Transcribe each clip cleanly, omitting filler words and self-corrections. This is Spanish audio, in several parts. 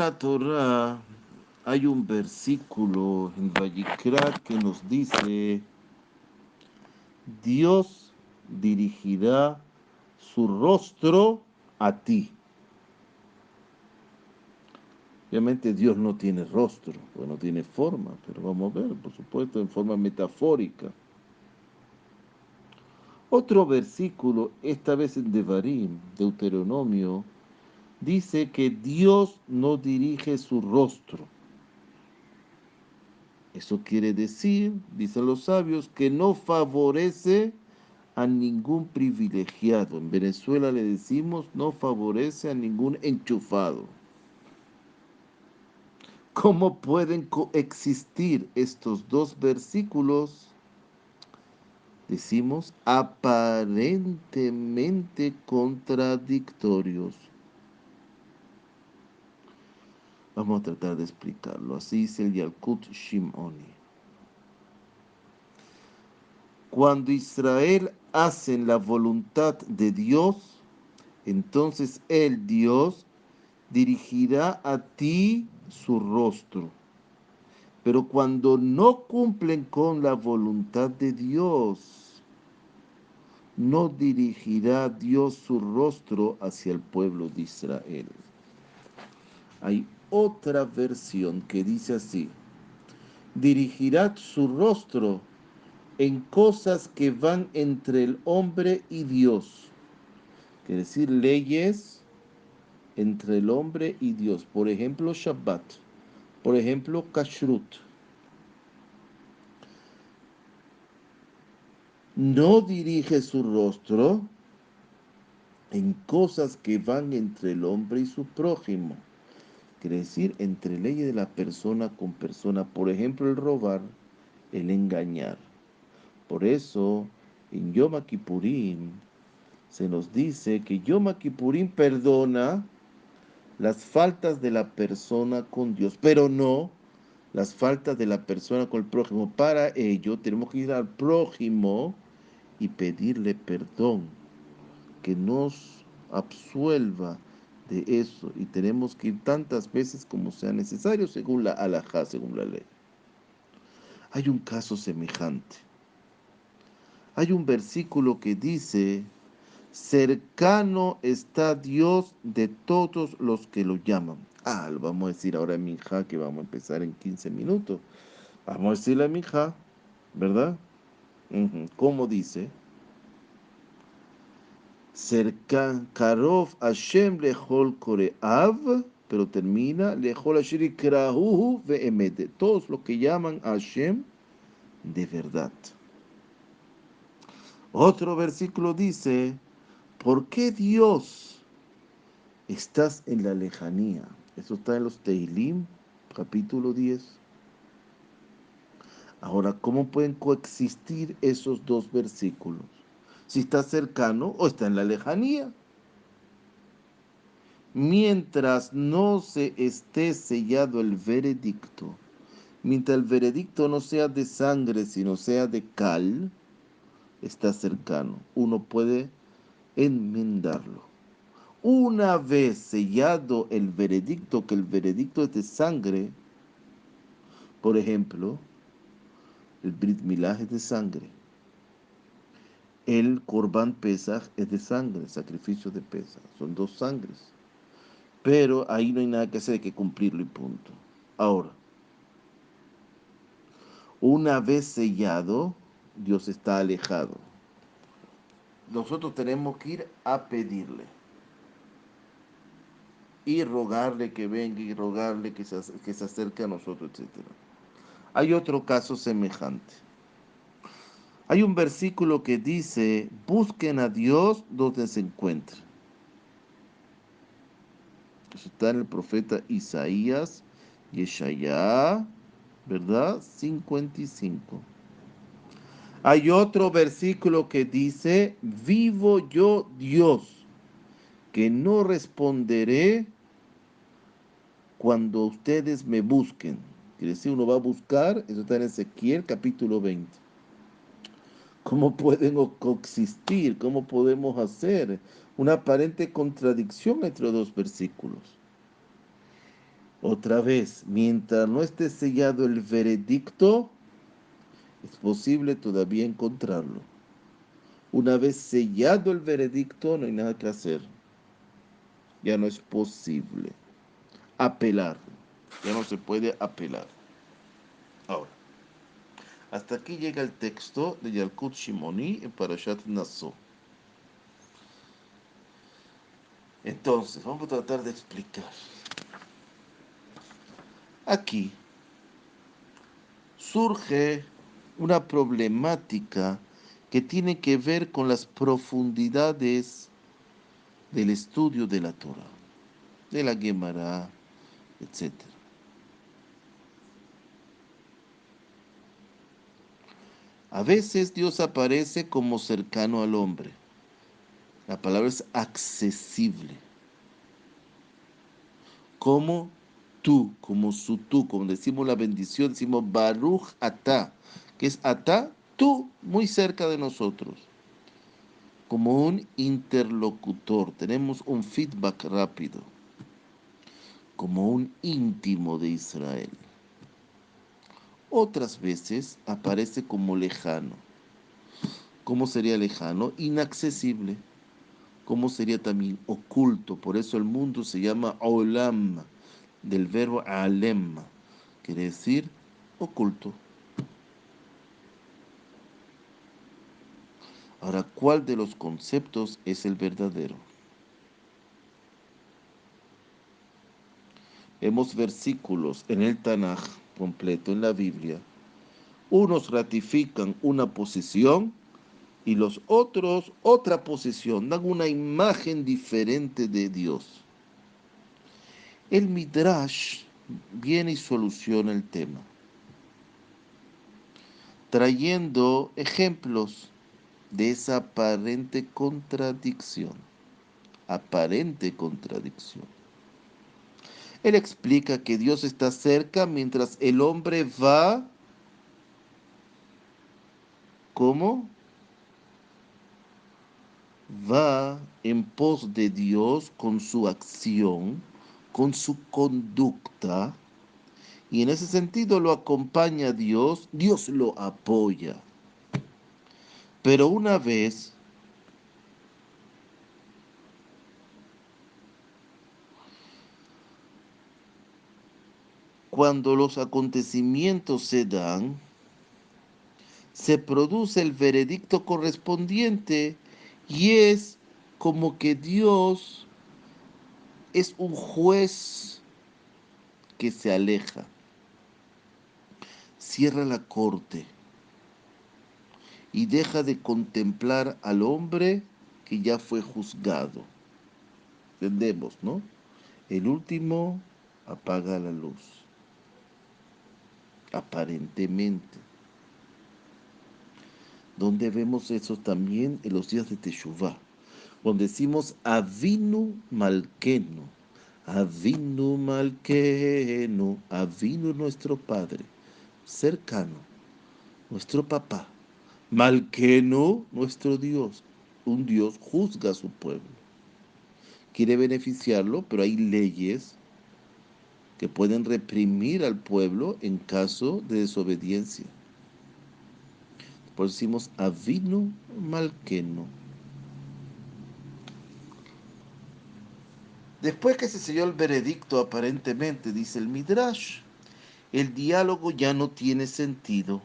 la Torá hay un versículo en Vayikra que nos dice, Dios dirigirá su rostro a ti. Obviamente Dios no tiene rostro, pues no tiene forma, pero vamos a ver, por supuesto, en forma metafórica. Otro versículo, esta vez en Devarim, Deuteronomio, dice que Dios no dirige su rostro. Eso quiere decir, dicen los sabios, que no favorece a ningún privilegiado. En Venezuela le decimos, no favorece a ningún enchufado. ¿Cómo pueden coexistir estos dos versículos? Decimos aparentemente contradictorios. Vamos a tratar de explicarlo. Así dice el Yalkut Shimoni. Cuando Israel hace la voluntad de Dios, entonces el Dios dirigirá a ti su rostro. Pero cuando no cumplen con la voluntad de Dios, no dirigirá Dios su rostro hacia el pueblo de Israel. Hay otra versión que dice así: dirigirá su rostro en cosas que van entre el hombre y Dios. Quiere decir leyes entre el hombre y Dios. Por ejemplo, Shabbat. Por ejemplo, Kashrut. No dirige su rostro en cosas que van entre el hombre y su prójimo. Quiere decir, entre leyes de la persona con persona. Por ejemplo, el robar, el engañar. Por eso, en Yom Kippurim se nos dice que Yom Kippurim perdona las faltas de la persona con Dios, pero no las faltas de la persona con el prójimo. Para ello tenemos que ir al prójimo y pedirle perdón, que nos absuelva de eso. Y tenemos que ir tantas veces como sea necesario, según la halajá, según la ley. Hay un caso semejante. Hay un versículo que dice: cercano está Dios de todos los que lo llaman. Lo vamos a decir ahora en Minjá, que vamos a empezar en 15 minutos. Vamos a decirle a Minjá, ¿verdad? ¿Cómo dice? Cercan, Karov Hashem lechol koreav, pero termina lechol asher ikrahuhu ve'emet. Todos los que llaman a Hashem de verdad. Otro versículo dice: ¿por qué Dios estás en la lejanía? Eso está en los Tehilim, capítulo 10. Ahora, ¿cómo pueden coexistir esos dos versículos? Si está cercano o está en la lejanía. Mientras no se esté sellado el veredicto, mientras el veredicto no sea de sangre, sino sea de cal, está cercano. Uno puede enmendarlo. Una vez sellado el veredicto, que el veredicto es de sangre, por ejemplo, el Brit Milah es de sangre, el Korban Pesach es de sangre, sacrificio de Pesach, son dos sangres. Pero ahí no hay nada que hacer, hay que cumplirlo y punto. Ahora, una vez sellado, Dios está alejado. Nosotros tenemos que ir a pedirle y rogarle que venga y rogarle que se acerque a nosotros, etc. Hay otro caso semejante. Hay un versículo que dice: busquen a Dios donde se encuentre. Eso está en el profeta Isaías, Yeshayá, ¿verdad? 55. Hay otro versículo que dice: vivo yo Dios, que no responderé cuando ustedes me busquen. Quiere decir, uno va a buscar, eso está en Ezequiel capítulo 20. ¿Cómo pueden coexistir? ¿Cómo podemos hacer una aparente contradicción entre dos versículos? Otra vez, mientras no esté sellado el veredicto, es posible todavía encontrarlo. Una vez sellado el veredicto, no hay nada que hacer. Ya no es posible apelar. Ya no se puede apelar. Ahora, hasta aquí llega el texto de Yalkut Shimoni en Parashat Naso. Entonces, vamos a tratar de explicar. Aquí surge una problemática que tiene que ver con las profundidades del estudio de la Torah, de la Gemara, etc. A veces Dios aparece como cercano al hombre. La palabra es accesible. Como tú, como su tú, como decimos la bendición, decimos Baruch Atá, que es Atá, tú, muy cerca de nosotros. Como un interlocutor, tenemos un feedback rápido, como un íntimo de Israel. Otras veces aparece como lejano. ¿Cómo sería lejano? Inaccesible. ¿Cómo sería también oculto? Por eso el mundo se llama Olam, del verbo alem, quiere decir oculto. Ahora, ¿cuál de los conceptos es el verdadero? Vemos versículos en el Tanaj completo, en la Biblia. Unos ratifican una posición y los otros otra posición, dan una imagen diferente de Dios. El Midrash viene y soluciona el tema, trayendo ejemplos de esa aparente contradicción. Aparente contradicción. Él explica que Dios está cerca mientras el hombre va, ¿cómo? Va en pos de Dios con su acción, con su conducta, y en ese sentido lo acompaña Dios, Dios lo apoya. Pero una vez cuando los acontecimientos se dan, se produce el veredicto correspondiente y es como que Dios es un juez que se aleja, cierra la corte y deja de contemplar al hombre que ya fue juzgado. Entendemos, ¿no? El último apaga la luz, aparentemente. Donde vemos eso también en los días de Teshuvah, donde decimos Avinu Malkenu, Avinu Malkenu, Avinu nuestro Padre, cercano, nuestro papá, Malkenu nuestro Dios, un Dios juzga a su pueblo, quiere beneficiarlo, pero hay leyes que pueden reprimir al pueblo en caso de desobediencia. Por eso decimos Avinu Malkenu. Después que se selló el veredicto, aparentemente, dice el Midrash, el diálogo ya no tiene sentido.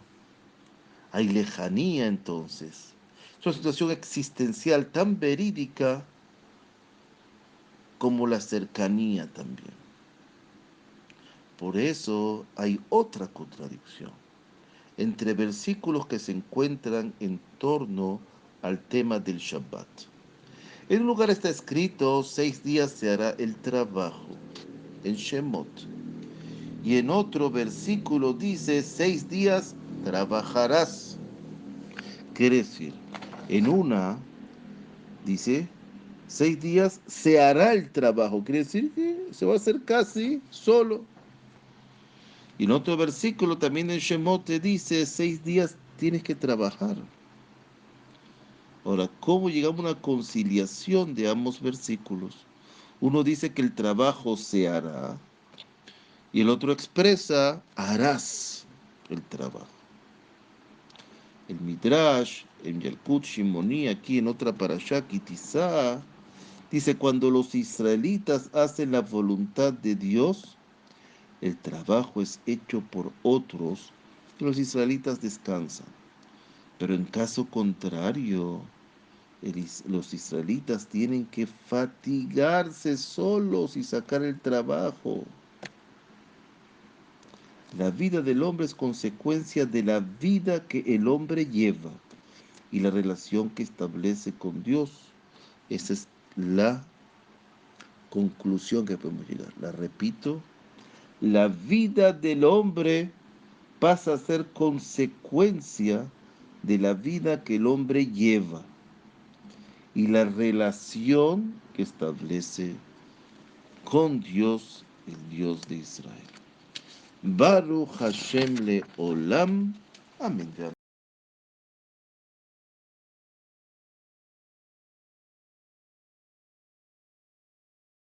Hay lejanía entonces. Es una situación existencial tan verídica como la cercanía también. Por eso hay otra contradicción entre versículos que se encuentran en torno al tema del Shabbat. En un lugar está escrito, 6 días se hará el trabajo, en Shemot. Y en otro versículo dice, 6 días trabajarás. Quiere decir, en una dice, 6 días se hará el trabajo. Quiere decir que se va a hacer casi solo. Y en otro versículo también en Shemot te dice, 6 días tienes que trabajar. Ahora, ¿cómo llegamos a una conciliación de ambos versículos? Uno dice que el trabajo se hará Y el otro expresa, harás el trabajo. El Midrash, en Yalkut Shimoni, aquí en otra parashá, Kitizá, dice, cuando los israelitas hacen la voluntad de Dios, el trabajo es hecho por otros y los israelitas descansan. Pero en caso contrario, los israelitas tienen que fatigarse solos y sacar el trabajo. La vida del hombre es consecuencia de la vida que el hombre lleva y la relación que establece con Dios. Esa es la conclusión que podemos llegar. La repito, la vida del hombre pasa a ser consecuencia de la vida que el hombre lleva y la relación que establece con Dios, el Dios de Israel. Baruch Hashem le Olam. Amén.